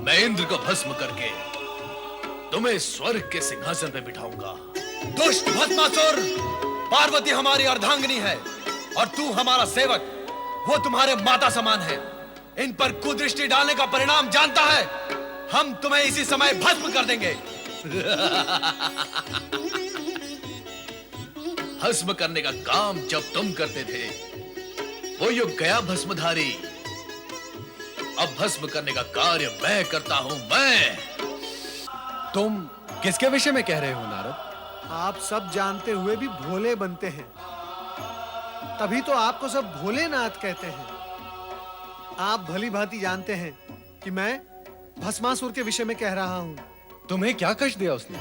मैं इंद्र को भस्म करके तुम्हें स्वर्ग के सिंहासन पे बिठाऊंगा। दुष्ट भस्मासुर, पार्वती हमारी अर्धांगिनी है और तू हमारा सेवक। वो तुम्हारे माता समान है। इन पर कुदृष्टि डालने का परिणाम जानता है। हम तुम्हें इसी समय भस्म कर देंगे। भस्म करने का काम जब तुम करते थे वो युग गया भस्मधारी। अब भस्म करने का कार्य मैं करता हूं। मैं। तुम किसके विषय में कह रहे हो नारद? आप सब जानते हुए भी भोले बनते हैं, तभी तो आपको सब भोलेनाथ कहते हैं। आप भली भांति जानते हैं कि मैं भस्मासुर के विषय में कह रहा हूं। तुम्हें क्या कष्ट दिया उसने?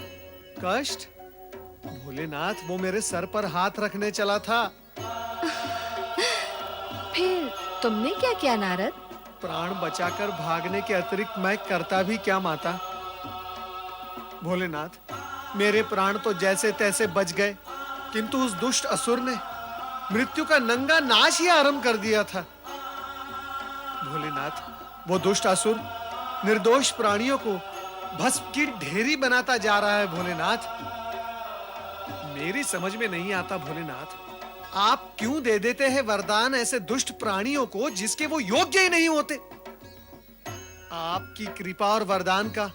कष्ट? भोलेनाथ, वो मेरे सर पर हाथ रखने चला था। फिर तुमने क्या किया नारद? प्राण बचाकर भागने के अतिरिक्त मैं करता भी क्या माता? भोलेनाथ, मेरे प्राण तो जैसे तैसे बच गए, किंतु उस दुष्ट असुर ने मृत्यु का नंगा नाच ही आरंभ कर दिया था। भोलेनाथ, वो दुष्ट असुर निर्दोष प्राणियों को भस्म की ढेरी बनाता जा रहा है। भोलेनाथ, मेरी समझ में नहीं आता भोलेनाथ, आप क्यों दे देते हैं वरदान ऐसे दुष्ट प्राणियों को जिसके वो योग्य ही नहीं होते? आपकी कृपा और वरदान का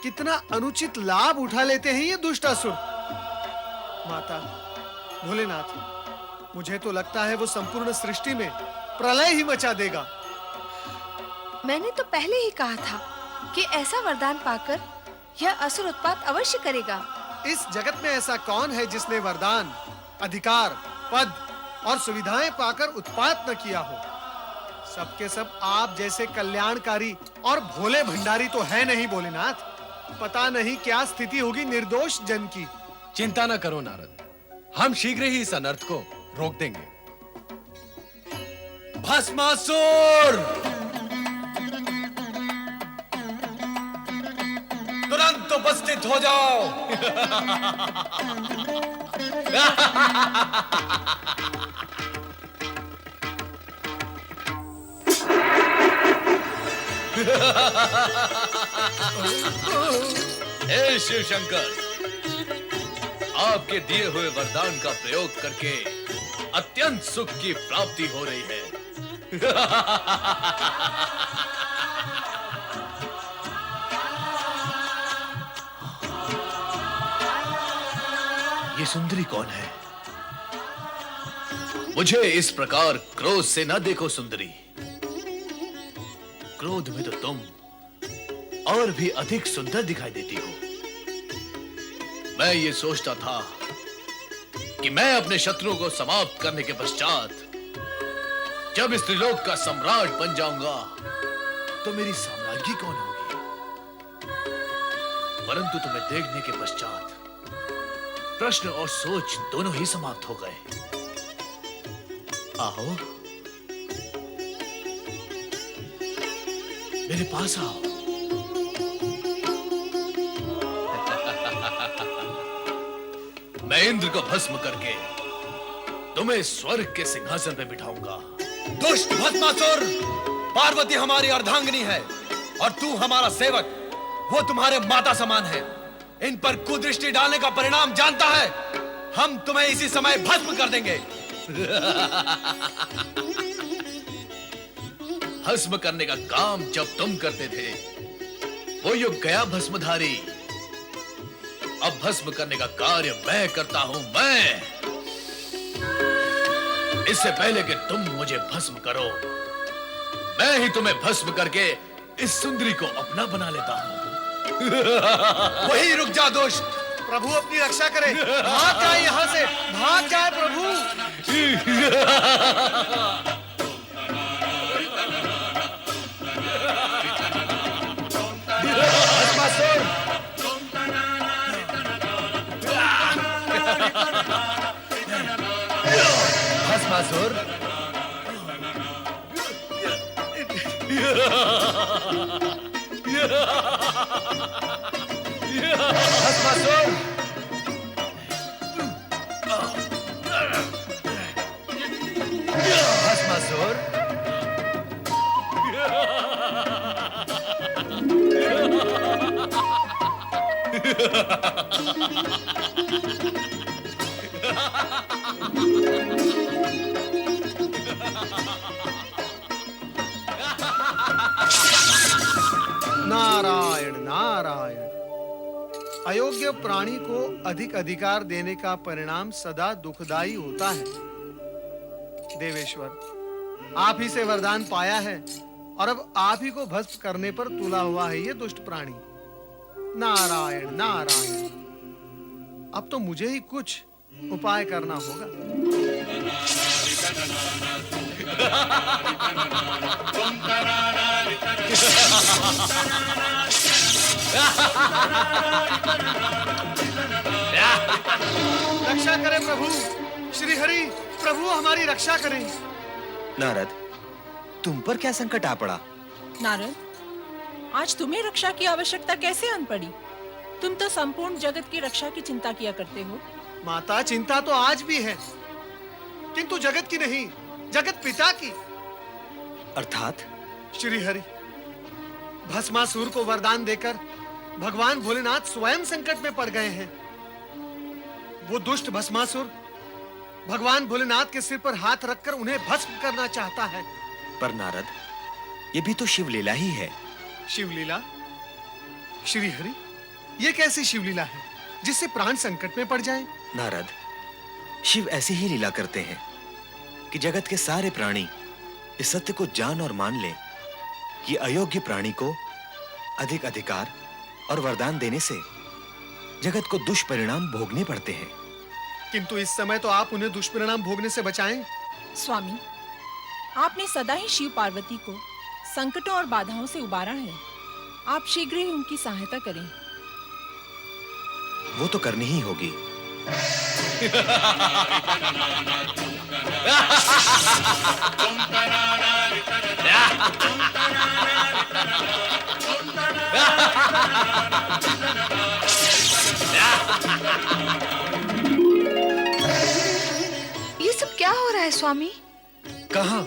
कितना अनुचित लाभ उठा लेते हैं ये दुष्ट असुर। माता, भोलेनाथ, मुझे तो लगता है वो संपूर्ण सृष्टि में प्रलय ही मचा देगा। मैंने तो पहले ही कहा था कि ऐसा वरदान पाकर यह असुर उत्पात अवश्य करेगा। इस जगत में ऐसा कौन है जिसने वरदान, अधिकार, पद और सुविधाएं पाकर उत्पात न किया हो? सबके सब आप जैसे कल्याणकारी और भोले भंडारी तो है नहीं भोलेनाथ। पता नहीं क्या स्थिति होगी निर्दोष जन की। चिंता न करो नारद, हम शीघ्र ही इस अनर्थ को रोक देंगे। भस्मासुर, तुरंत उपस्थित हो जाओ। हे शिव शंकर, आपके दिए हुए वरदान का प्रयोग करके अत्यंत सुख की प्राप्ति हो रही है। ये सुंदरी कौन है? मुझे इस प्रकार क्रोध से न देखो सुंदरी। क्रोध में तो तुम और भी अधिक सुंदर दिखाई देती हो। मैं ये सोचता था कि मैं अपने शत्रुओं को समाप्त करने के पश्चात जब इस त्रिलोक का सम्राट बन जाऊंगा तो मेरी साम्राज्ञी कौन होगी? परंतु तुम्हें देखने के पश्चात प्रश्न और सोच दोनों ही समाप्त हो गए। आओ, मेरे पास आओ। मैं इंद्र को भस्म करके तुम्हें स्वर्ग के सिंहासन पे बिठाऊंगा। दुष्ट भस्मासुर, पार्वती हमारी अर्धांगिनी है और तू हमारा सेवक। वो तुम्हारे माता समान है। इन पर कुदृष्टि डालने का परिणाम जानता है। हम तुम्हें इसी समय भस्म कर देंगे। भस्म करने का काम जब तुम करते थे वो युग गया भस्मधारी। अब भस्म करने का कार्य मैं करता हूं। मैं। इससे पहले कि तुम मुझे भस्म करो, मैं ही तुम्हें भस्म करके इस सुंदरी को अपना बना लेता हूं। वही रुक जा दुष्ट। प्रभु अपनी रक्षा करे। भाग जाए यहाँ से, भाग जाए प्रभु। भस्मासुर, भस्मासुर, भस्मासुर, भस्मासुर, नारायण नारायण। अयोग्य प्राणी को अधिक अधिकार देने का परिणाम सदा दुखदाई होता है। देवेश्वर, आप ही से वरदान पाया है और अब आप ही को भस्म करने पर तुला हुआ है ये दुष्ट प्राणी। नारायण नारायण। अब तो मुझे ही कुछ उपाय करना होगा। रक्षा करें प्रभु, श्री हरि प्रभु हमारी रक्षा करें। नारद, तुम पर क्या संकट आ पड़ा? नारद, आज तुम्हें रक्षा की आवश्यकता कैसे आन पड़ी? तुम तो संपूर्ण जगत की रक्षा की चिंता किया करते हो। माता, चिंता तो आज भी है, किंतु जगत की नहीं, जगत पिता की। अर्थात? श्री हरि, भस्मासुर को वरदान देकर भगवान भोलेनाथ स्वयं संकट में पड़ गए हैं। वो दुष्ट भस्मासुर भगवान भोलेनाथ के सिर पर हाथ रखकर उन्हें भस्म करना चाहता है। पर नारद, ये भी तो शिवलीला ही है। शिवलीला? श्री हरि, ये कैसी शिवलीला है जिससे प्राण संकट में पड़ जाएं? नारद, शिव ऐसी ही लीला करते हैं कि जगत के सारे प्राणी इस सत्य को जान और मान ले कि अयोग्य प्राणी को अधिक अधिकार और वरदान देने से जगत को दुष्परिणाम भोगने पड़ते हैं। किंतु इस समय तो आप उन्हें दुष्परिणाम भोगने से बचाएं। स्वामी, आपने सदा ही शिव पार्वती को संकटों और बाधाओं से उबारा है। आप शीघ्र ही उनकी सहायता करें। वो तो करनी ही होगी। ये सब क्या हो रहा है स्वामी? कहाँ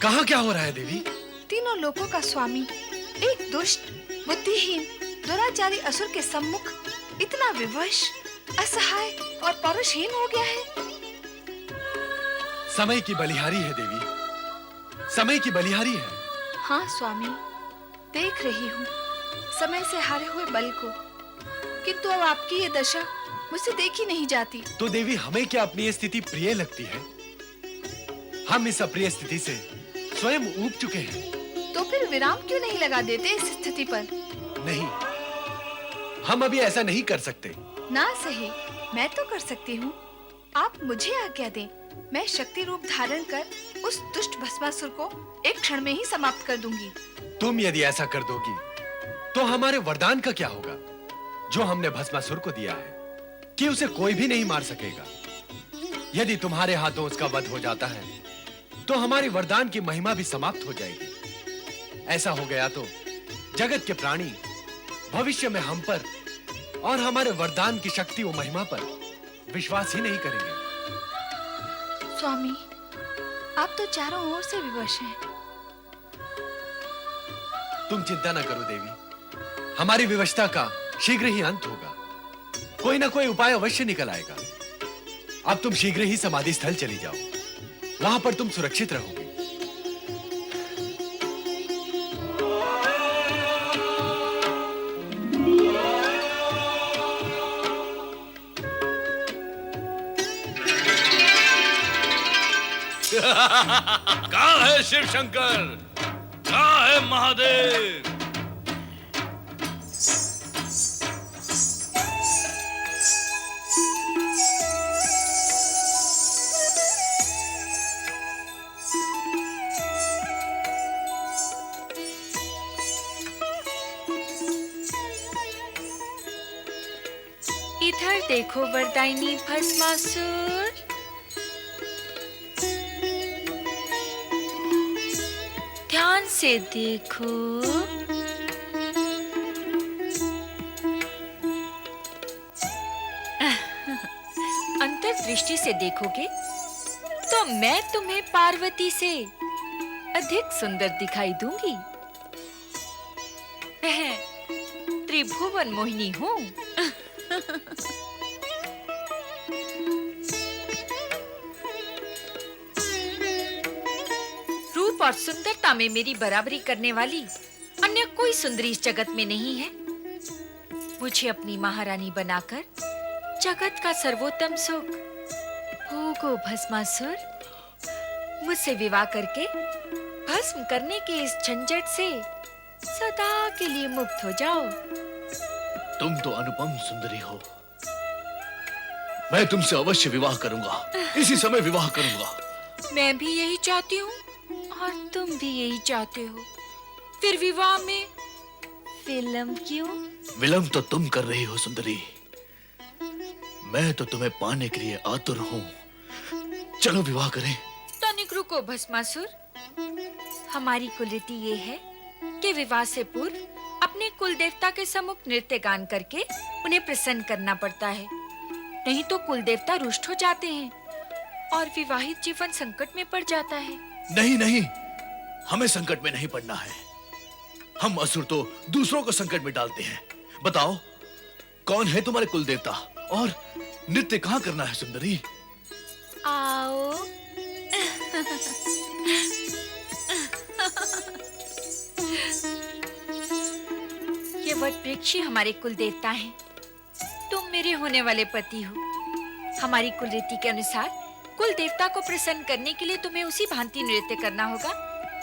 कहाँ क्या हो रहा है देवी? तीनों लोकों का स्वामी एक दुष्ट, बुद्धिहीन, दुराचारी असुर के सम्मुख इतना विवश, असहाय और पौरुषहीन हो गया है। समय की बलिहारी है देवी, समय की बलिहारी है। हाँ स्वामी, देख रही हूँ समय से हारे हुए बल को, किंतु अब आपकी ये दशा मुझसे देखी नहीं जाती। तो देवी, हमें क्या अपनी ये स्थिति प्रिय लगती है? हम इस अप्रिय स्थिति से स्वयं ऊब चुके हैं। तो फिर विराम क्यों नहीं लगा देते इस स्थिति पर? नहीं, हम अभी ऐसा नहीं कर सकते। ना सही, मैं तो कर सकती हूँ। आप मुझे आज्ञा दें, मैं शक्ति रूप धारण कर उस दुष्ट भस्मासुर को एक क्षण में ही समाप्त कर दूंगी। तुम यदि ऐसा कर दोगी तो हमारे वरदान का क्या होगा जो हमने भस्मासुर को दिया है कि उसे कोई भी नहीं मार सकेगा? यदि तुम्हारे हाथों उसका वध हो जाता है तो हमारी वरदान की महिमा भी समाप्त हो जाएगी। ऐसा हो गया तो जगत के प्राणी भविष्य में हम पर और हमारे वरदान की शक्ति व महिमा पर विश्वास ही नहीं करेंगे। स्वामी, आप तो चारों ओर से विवश हैं। तुम चिंता न करो देवी, हमारी विवशता का शीघ्र ही अंत होगा। कोई ना कोई उपाय अवश्य निकल आएगा। अब तुम शीघ्र ही समाधि स्थल चली जाओ, वहां पर तुम सुरक्षित रहोगे। कहाँ है शिव शंकर? कहाँ है महादेव? इधर देखो वरदायिनी भस्मासुर। ध्यान से देखो। अंतर्दृष्टि से देखोगे तो मैं तुम्हें पार्वती से अधिक सुंदर दिखाई दूंगी। त्रिभुवन मोहिनी हूँ। रूप और सुंदरता में मेरी बराबरी करने वाली अन्य कोई सुंदरी इस जगत में नहीं है। मुझे अपनी महारानी बनाकर जगत का सर्वोत्तम सुख भोगो भस्मासुर। मुझसे विवाह करके भस्म करने के इस झंझट से सदा के लिए मुक्त हो जाओ। तुम तो अनुपम सुंदरी हो। मैं तुमसे अवश्य विवाह करूंगा, इसी समय विवाह करूंगा। मैं भी यही चाहती हूँ और तुम भी यही चाहते हो। फिर विवाह में विलंब क्यों? विलंब तो तुम कर रही हो सुंदरी। मैं तो तुम्हें पाने के लिए आतुर हूँ। चलो विवाह करें। तनिक रुको भस्मासुर। हमारी कुलरीति ये है कि विवाह से पूर्व अपने कुल देवता के सम्मुख नृत्य गान करके उन्हें प्रसन्न करना पड़ता है। नहीं तो कुल देवता रुष्ट हो जाते हैं और विवाहित जीवन संकट में पड़ जाता है। नहीं नहीं, हमें संकट में नहीं पड़ना है। हम असुर तो दूसरों को संकट में डालते हैं। बताओ, कौन है तुम्हारे कुल देवता और नृत्य कहाँ करना है सुंदरी? आओ। ये वट वृक्ष ही हमारे कुल देवता हैं। तुम मेरे होने वाले पति हो। हमारी कुल रीति के अनुसार कुल देवता को प्रसन्न करने के लिए तुम्हें उसी भांति नृत्य करना होगा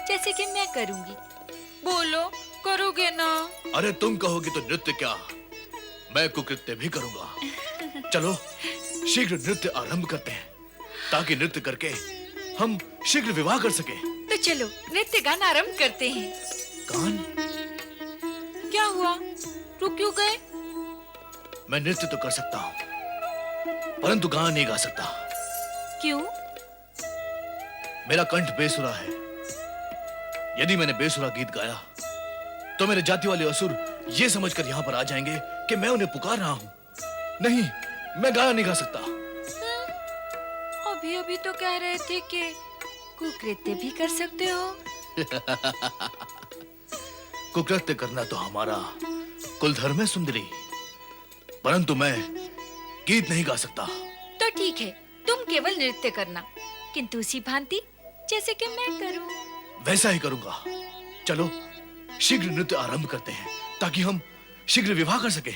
जैसे कि मैं करूंगी। बोलो, करोगे ना? अरे तुम कहोगे तो नृत्य क्या, मैं कुकृत्य भी करूंगा। चलो शीघ्र नृत्य आरंभ करते हैं ताकि नृत्य करके हम शीघ्र विवाह कर सके। तो चलो नृत्य गान आरंभ करते हैं। गान? क्या हुआ, रुक क्यों गए? मैं नृत्य तो कर सकता हूँ परंतु गान नहीं गा सकता। क्यों? मेरा कंठ बेसुरा है। यदि मैंने बेसुरा गीत गाया तो मेरे जाति वाले असुर ये समझकर यहाँ पर आ जाएंगे कि मैं उन्हें पुकार रहा हूँ। नहीं, मैं गाना नहीं गा सकता। अभी अभी तो कह रहे थे कि कुकृत्य भी कर सकते हो। कुकृत्य करना तो हमारा कुल धर्म है सुंदरी, परंतु मैं गीत नहीं गा सकता। तो ठीक है, तुम केवल नृत्य करना, किंतु उसी भांति जैसे कि मैं करूं। वैसा ही करूंगा। चलो शीघ्र नृत्य आरंभ करते हैं ताकि हम शीघ्र विवाह कर सकें।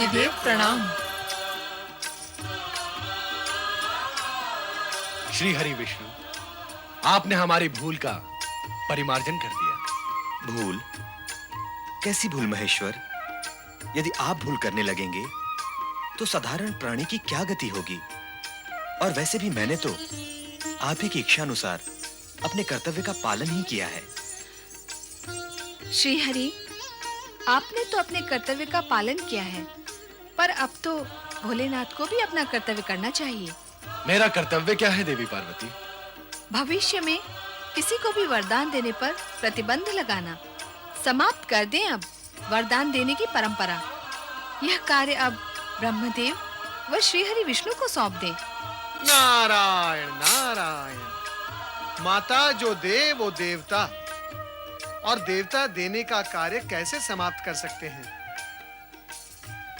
आदिदेव प्रणाम। श्री हरि विष्णु, आपने हमारी भूल का परिमार्जन कर दिया। भूल? कैसी भूल महेश्वर? यदि आप भूल करने लगेंगे तो साधारण प्राणी की क्या गति होगी? और वैसे भी मैंने तो आप ही की इच्छा अनुसार अपने कर्तव्य का पालन ही किया है। श्री हरि, आपने तो अपने कर्तव्य का पालन किया है, पर अब तो भोलेनाथ को भी अपना कर्तव्य करना चाहिए। मेरा कर्तव्य क्या है देवी पार्वती? भविष्य में किसी को भी वरदान देने पर प्रतिबंध लगाना। समाप्त कर दें अब वरदान देने की परंपरा। यह कार्य अब ब्रह्मदेव व श्रीहरि विष्णु को सौंप दें। नारायण नारायण। माता जो दे वो देवता, और देवता देने का कार्य कैसे समाप्त कर सकते हैं?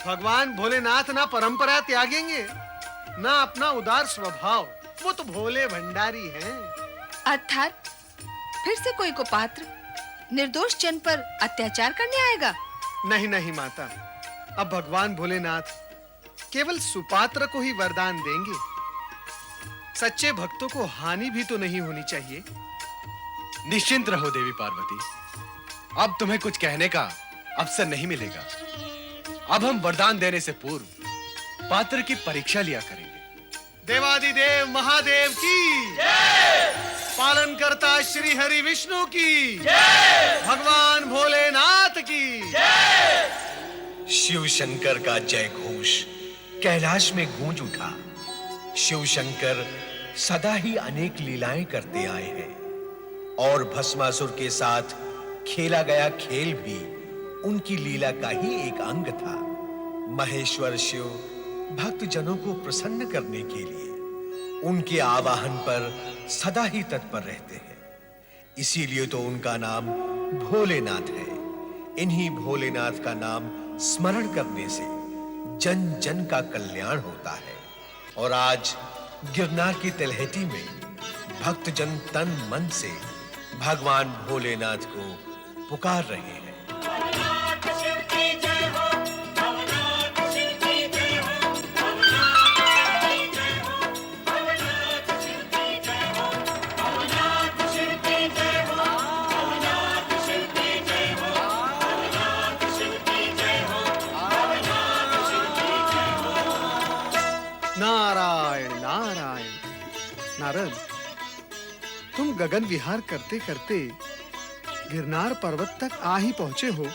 भगवान भोलेनाथ ना परंपरा त्यागेंगे, ना अपना उदार स्वभाव। वो तो भोले भंडारी हैं। अर्थात फिर से कोई को पात्र निर्दोष जन पर अत्याचार करने आएगा? नहीं नहीं माता, अब भगवान भोलेनाथ केवल सुपात्र को ही वरदान देंगे। सच्चे भक्तों को हानि भी तो नहीं होनी चाहिए। निश्चिंत रहो देवी पार्वती, अब तुम्हें कुछ कहने का अवसर नहीं मिलेगा। अब हम वरदान देने से पूर्व पात्र की परीक्षा लिया करेंगे। देवादिदेव महादेव की जय! पालन करता श्री हरि विष्णु की जय! भगवान भोलेनाथ की जय! शिव शंकर का जय घोष कैलाश में गूंज उठा। शिव शंकर सदा ही अनेक लीलाएं करते आए हैं और भस्मासुर के साथ खेला गया खेल भी उनकी लीला का ही एक अंग था। महेश्वर शिव भक्त जनों को प्रसन्न करने के लिए उनके आवाहन पर सदा ही तत्पर रहते हैं। इसीलिए तो उनका नाम भोलेनाथ है। इन्हीं भोलेनाथ का नाम स्मरण करने से जन जन का कल्याण होता है। और आज गिरनार की तलहटी में भक्त जन तन मन से भगवान भोलेनाथ को पुकार रहे हैं। नारायण नारायण। नारद, तुम गगन विहार करते करते गिरनार पर्वत तक आ ही पहुंचे हो,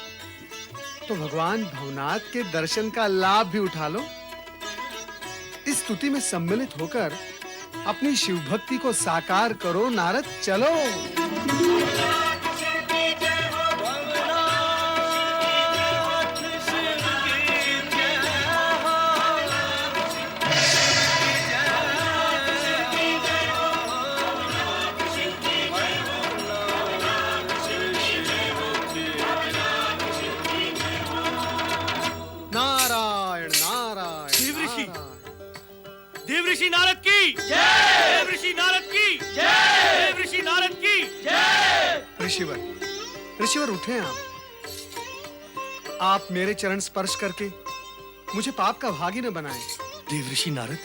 तो भगवान भवनाथ के दर्शन का लाभ भी उठा लो। इस स्तुति में सम्मिलित होकर अपनी शिव भक्ति को साकार करो। नारद, चलो। नारायण नारायण। देव ऋषि नारद की जय! देव ऋषि नारद की जय! देव ऋषि नारद की जय! ऋषिवर उठे आप मेरे चरण स्पर्श करके मुझे पाप का भागी न बनाएं। देव ऋषि नारद,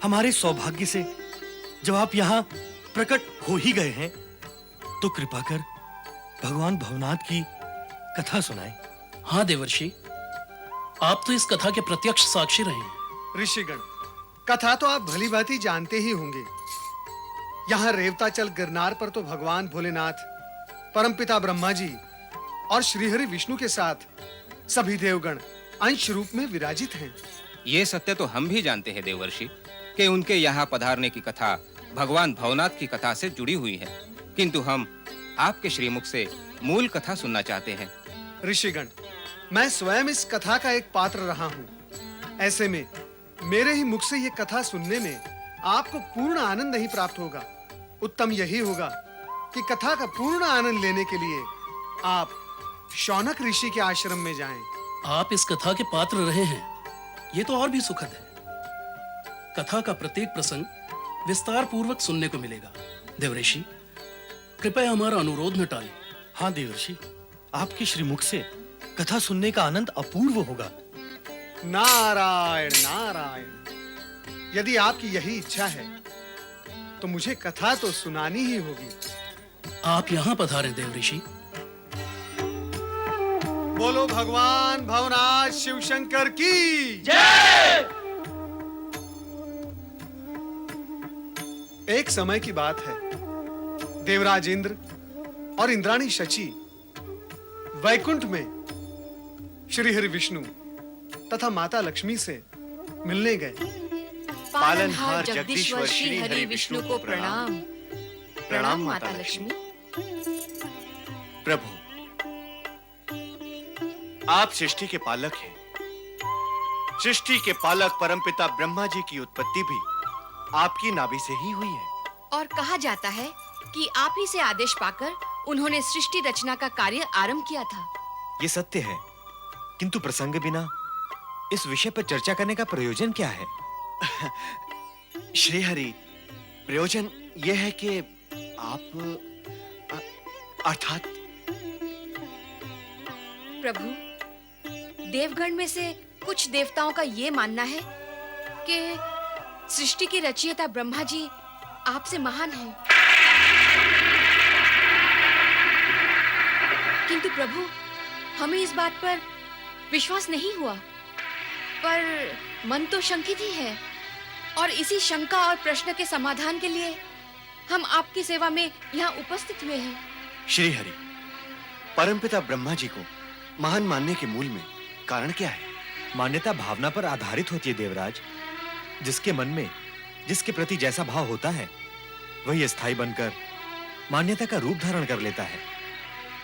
हमारे सौभाग्य से जब आप यहाँ प्रकट हो ही गए हैं, तो कृपा कर भगवान भवनाथ की कथा सुनाएं। हाँ देवर्षि, आप तो इस कथा के प्रत्यक्ष साक्षी रहे हैं। ऋषिगण, कथा तो आप भली भांति जानते ही होंगे। यहाँ रेवताचल गिरनार पर तो भगवान भोलेनाथ, परमपिता ब्रह्मा जी और श्रीहरि विष्णु के साथ सभी देवगण अंश रूप में विराजित हैं। ये सत्य तो हम भी जानते हैं देवर्षि, कि उनके यहाँ पधारने की कथा भगवान भवनाथ की कथा से जुड़ी हुई है, किंतु हम आपके श्रीमुख से मूल कथा सुनना चाहते हैं। ऋषिगण, मैं स्वयं इस कथा का एक पात्र रहा हूँ। ऐसे में मेरे ही मुख से ये कथा सुनने में आपको पूर्ण आनंद नहीं प्राप्त होगा। उत्तम यही होगा कि कथा का पूर्ण आनंद लेने के लिए आप शौनक ऋषि के आश्रम में जाएं। आप इस कथा के पात्र रहे हैं, ये तो और भी सुखद है। कथा का प्रत्येक प्रसंग विस्तार पूर्वक सुनने को मिलेगा। देवऋषि, कृपया हमारा अनुरोध न टालें। हाँ देवर्षि, आपके श्रीमुख से कथा सुनने का आनंद अपूर्व होगा। नारायण नारायण। यदि आपकी यही इच्छा है तो मुझे कथा तो सुनानी ही होगी। आप यहाँ पधारें देवऋषि। बोलो भगवान भवनाथ शिव शंकर की जय। एक समय की बात है, देवराज इंद्र और इंद्राणी शची वैकुंठ में श्री हरि विष्णु तथा माता लक्ष्मी से मिलने गए। पालनहार जगदीश्वर श्री हरि विष्णु को प्रणाम। प्रणाम माता लक्ष्मी। प्रभु, आप सृष्टि के पालक हैं। सृष्टि के पालक परमपिता ब्रह्मा जी की उत्पत्ति भी आपकी नाभि से ही हुई है। और कहा जाता है कि आप ही से आदेश पाकर उन्होंने सृष्टि रचना का कार्य आरंभ किया था। ये सत्य है, किंतु प्रसंग बिना इस विषय पर चर्चा करने का प्रयोजन क्या है? श्री हरि, प्रयोजन यह है कि आप अर्थात प्रभु, देवगण में से कुछ देवताओं का ये मानना है कि सृष्टि के रचयिता ब्रह्मा जी आपसे महान हैं। किंतु प्रभु, हमें इस बात पर विश्वास नहीं हुआ, पर मन तो शंकित ही है। और इसी शंका और प्रश्न के समाधान के लिए हम आपकी सेवा में यहाँ उपस्थित हुए हैं। श्री हरि, परमपिता ब्रह्मा जी को महान मानने के मूल में कारण क्या है? मान्यता भावना पर आधारित होती है देवराज। जिसके मन में जिसके प्रति जैसा भाव होता है वही स्थायी बनकर मान्यता का रूप धारण कर लेता है।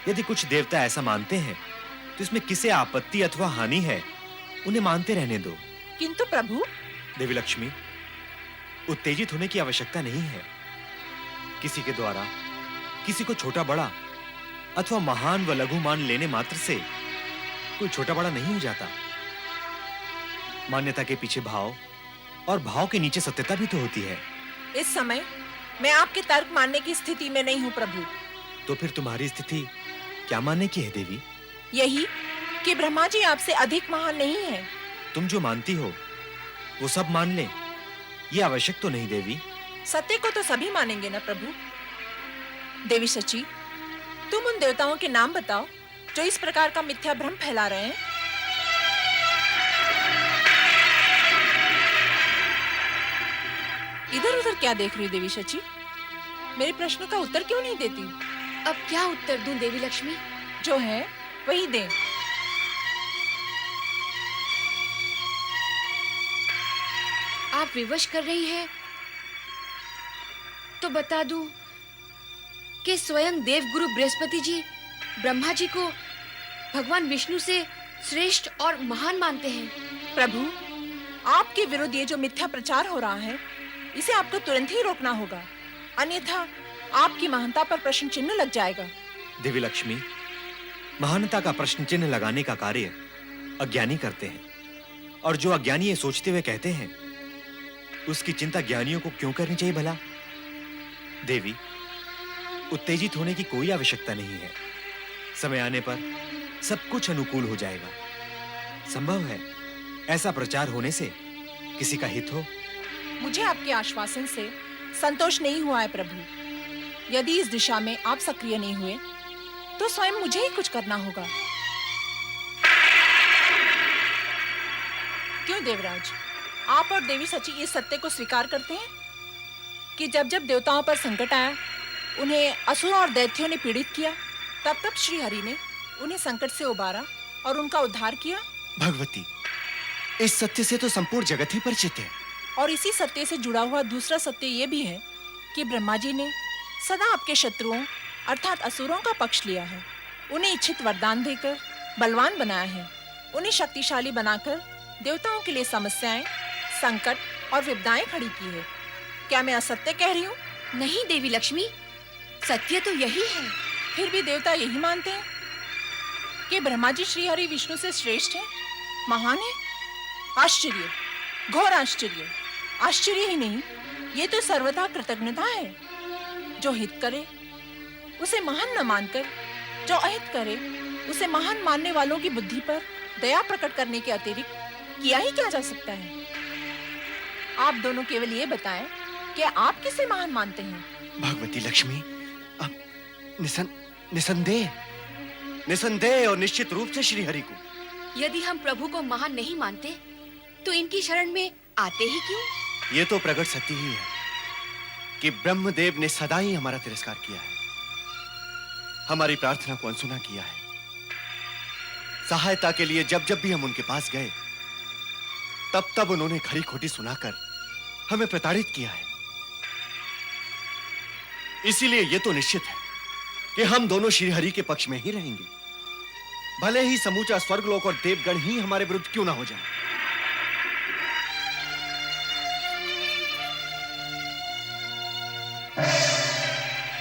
यदि कुछ देवता ऐसा मानते हैं तो इसमें किसे आपत्ति अथवा हानि है, उन्हें मानते रहने दो। किंतु प्रभु, देवी लक्ष्मी, उत्तेजित होने की आवश्यकता नहीं है। किसी के द्वारा किसी को छोटा बड़ा अथवा महान व लघु मान लेने मात्र से कोई छोटा बड़ा नहीं हो जाता। मान्यता के पीछे भाव और भाव के नीचे सत्यता भी तो होती है। इस समय मैं आपके तर्क मानने की स्थिति में नहीं हूँ प्रभु। तो फिर तुम्हारी स्थिति क्या मानने की है देवी? यही कि ब्रह्मा जी आपसे अधिक महान नहीं है। तुम जो मानती हो वो सब मान ले, ये आवश्यक तो नहीं देवी। सत्य को तो सभी मानेंगे ना प्रभु। देवी शची, तुम उन देवताओं के नाम बताओ जो इस प्रकार का मिथ्या भ्रम फैला रहे हैं। इधर उधर क्या देख रही हो देवी शची? मेरे प्रश्न का उत्तर क्यों नहीं देती? अब क्या उत्तर दूं देवी लक्ष्मी? जो है वही दें। आप विवश कर रही हैं तो बता दूं कि स्वयं देवगुरु बृहस्पति जी ब्रह्मा जी को भगवान विष्णु से श्रेष्ठ और महान मानते हैं। प्रभु, आपके विरुद्ध ये जो मिथ्या प्रचार हो रहा है, इसे आपको तुरंत ही रोकना होगा, अन्यथा आपकी महानता पर प्रश्न चिन्ह लग जाएगा। देवी लक्ष्मी, महानता का प्रश्न चिन्ह लगाने का कार्य अज्ञानी करते हैं, और जो अज्ञानी ये सोचते हुए कहते हैं उसकी चिंता ज्ञानियों को क्यों करनी चाहिए भला? देवी, उत्तेजित होने की कोई आवश्यकता नहीं है। समय आने पर सब कुछ अनुकूल हो जाएगा। संभव है ऐसा प्रचार होने से किसी का हित हो। मुझे आपके आश्वासन से संतोष नहीं हुआ है प्रभु। यदि इस दिशा में आप सक्रिय नहीं हुए तो स्वयं मुझे ही कुछ करना होगा। क्यों देवराज, आप और देवी सची इस सत्य को स्वीकार करते हैं कि जब जब देवताओं पर संकट आया, उन्हें असुरों और दैत्यों ने पीड़ित किया, तब तब श्री हरि ने उन्हें संकट से उबारा और उनका उद्धार किया? भगवती, इस सत्य से तो संपूर्ण जगत ही परिचित है। और इसी सत्य से जुड़ा हुआ दूसरा सत्य ये भी है कि ब्रह्मा जी ने सदा आपके शत्रुओं अर्थात असुरों का पक्ष लिया है। उन्हें इच्छित वरदान देकर बलवान बनाया है। उन्हें शक्तिशाली बनाकर देवताओं के लिए समस्याएं, संकट और विपदाएं खड़ी की है। क्या मैं असत्य कह रही हूँ? नहीं देवी लक्ष्मी, सत्य तो यही है। फिर भी देवता यही मानते हैं कि ब्रह्मा जी श्री हरि विष्णु से श्रेष्ठ हैं, महान है। आश्चर्य, घोर आश्चर्य। आश्चर्य ही नहीं, ये तो सर्वथा कृतज्ञता है। जो हित करे उसे महान न मानकर जो अहित करे उसे महान मानने वालों की बुद्धि पर दया प्रकट करने के अतिरिक्त किया ही क्या जा सकता है? आप दोनों केवल ये बताएं कि आप किसे महान मानते हैं। भगवती लक्ष्मी, अब निसंदेह और निश्चित रूप से श्री हरि को। यदि हम प्रभु को महान नहीं मानते तो इनकी शरण में आते ही क्यों? ये तो प्रकट सत्य ही है कि ब्रह्मदेव ने सदा ही हमारा तिरस्कार किया है, हमारी प्रार्थना को अनसुना किया है। सहायता के लिए जब जब भी हम उनके पास गए, तब तब उन्होंने खरी खोटी सुनाकर हमें प्रताड़ित किया है। इसीलिए यह तो निश्चित है कि हम दोनों श्री हरि के पक्ष में ही रहेंगे, भले ही समूचा स्वर्गलोक और देवगण ही हमारे विरुद्ध क्यों ना हो जाए।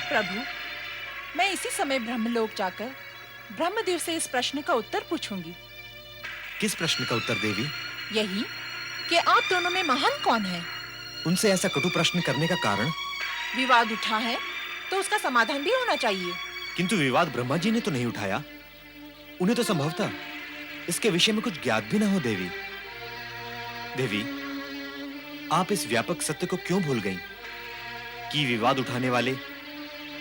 प्रभु, मैं इसी समय ब्रह्मलोक जाकर ब्रह्मदेव से इस प्रश्न का उत्तर पूछूंगी। किस प्रश्न का उत्तर देवी? यही कि आप दोनों में महान कौन है? उनसे ऐसा कटु प्रश्न करने का कारण? विवाद उठा है तो उसका समाधान भी होना चाहिए। किंतु विवाद ब्रह्मा जी ने तो नहीं उठाया, उन्हें तो संभवतः इसके विषय में कुछ ज्ञात भी ना हो। देवी, आप इस व्यापक सत्य को क्यों भूल गईं कि विवाद उठाने वाले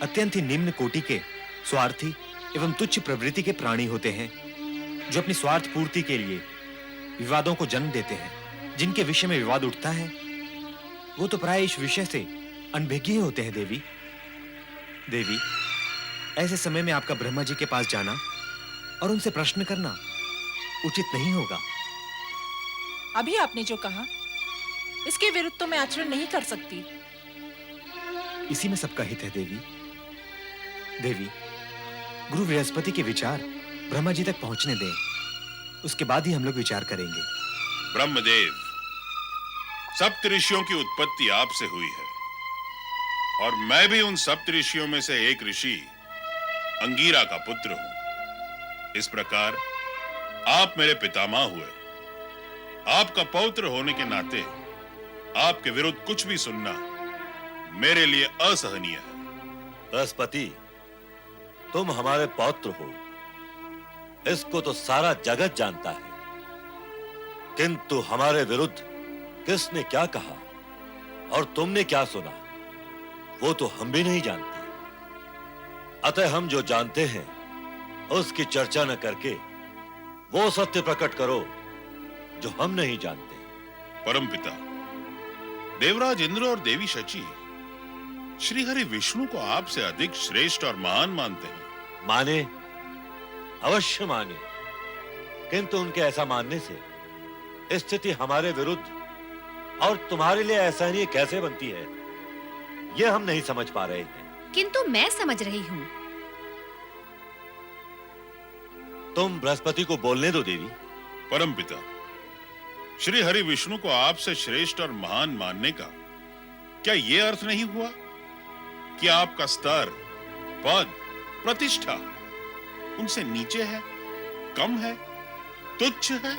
अत्यंत ही निम्न कोटि के स्वार्थी एवं तुच्छ प्रवृत्ति के प्राणी होते हैं, जो अपनी स्वार्थ पूर्ति के लिए विवादों को जन्म देते हैं। जिनके विषय में विवाद उठता है वो तो प्राय इस विषय से अनभिज्ञ होते हैं। देवी, ऐसे समय में आपका ब्रह्मा जी के पास जाना और उनसे प्रश्न करना उचित नहीं होगा। अभी आपने जो कहा, इसके विरुद्ध तो मैं आचरण नहीं कर सकती। इसी में सबका हित है। देवी, गुरु बृहस्पति के विचार ब्रह्मा जी तक पहुंचने दें, उसके बाद ही हम लोग विचार करेंगे। ब्रह्मदेव, सप्तऋषियों की उत्पत्ति आपसे हुई है और मैं भी उन सप्तऋषियों में से एक ऋषि अंगीरा का पुत्र हूं। इस प्रकार आप मेरे पितामह हुए। आपका पौत्र होने के नाते आपके विरुद्ध कुछ भी सुनना मेरे लिए असहनीय है। बृहस्पति, तुम हमारे पौत्र हो, इसको तो सारा जगत जानता है, किंतु हमारे विरुद्ध किसने क्या कहा और तुमने क्या सुना, वो तो हम भी नहीं जानते। अतः हम जो जानते हैं उसकी चर्चा न करके वो सत्य प्रकट करो जो हम नहीं जानते। परमपिता, देवराज इंद्र और देवी शची श्री हरि विष्णु को आपसे अधिक श्रेष्ठ और महान मानते हैं। माने, अवश्य माने, किंतु उनके ऐसा मानने से स्थिति हमारे विरुद्ध और तुम्हारे लिए असहनीय कैसे बनती है, यह हम नहीं समझ पा रहे हैं। किंतु मैं समझ रही हूँ। तुम बृहस्पति को बोलने दो। देवी, परमपिता, श्री हरि विष्णु को आपसे श्रेष्ठ और महान मानने का क्या यह अर्थ नहीं हुआ कि आपका स्तर, पद, प्रतिष्ठा उनसे नीचे है, कम है, तुच्छ है?